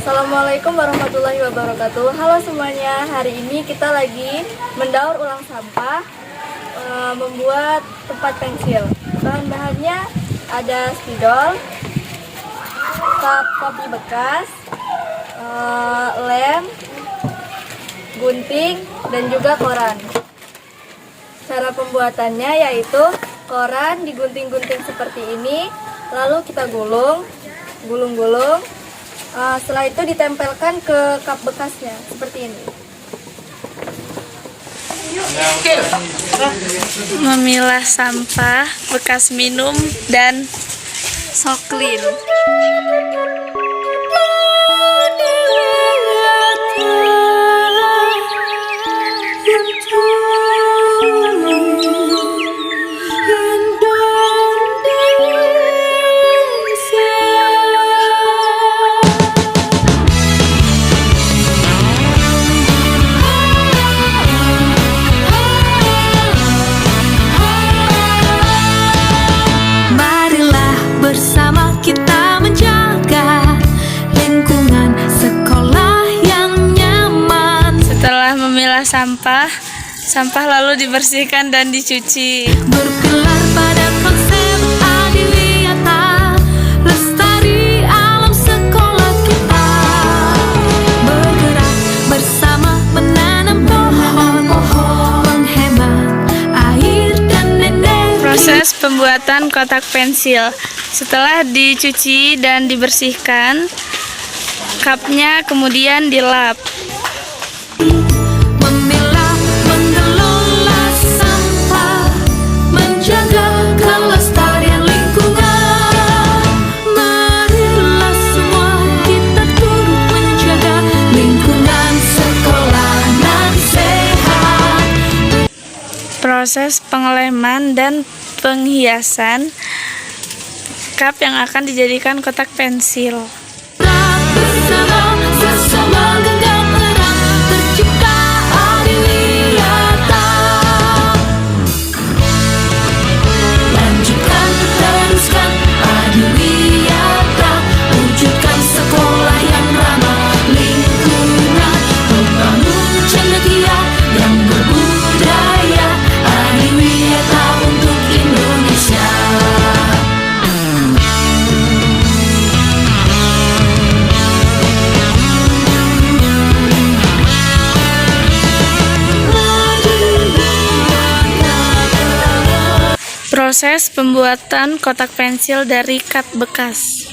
Assalamualaikum warahmatullahi wabarakatuh. Halo semuanya, hari ini kita lagi mendaur ulang sampah, membuat tempat pensil. Bahan-bahannya ada spidol, cup kopi bekas, lem, gunting, dan juga koran. Cara pembuatannya yaitu koran digunting-gunting seperti ini, lalu kita gulung. Setelah itu ditempelkan ke cup bekasnya seperti ini. Memilah sampah bekas minum dan soklin. Memilah sampah lalu dibersihkan dan dicuci. Bergelar pada konsep adiwiyata, lestari alam sekolah kita. Bergerak bersama menanam pohon, menghemat air dan energi. Proses pembuatan kotak pensil. Setelah dicuci dan dibersihkan, cupnya kemudian dilap. Memilah, mengelola sampah, menjaga kelestarian lingkungan. Marilah semua kita turut menjaga lingkungan sekolah nan sehat. Proses pengeleman dan penghiasan cup yang akan dijadikan kotak pensil. Bersama sesama genggam erat, tercipta adiwiyata. Lanjutkan, teruskan adiwiyata, wujudkan sekolah yang ramah lingkungan, membangun cendekia yang berbudaya. Adiwiyata untuk Indonesia. Proses pembuatan kotak pensil dari cup bekas.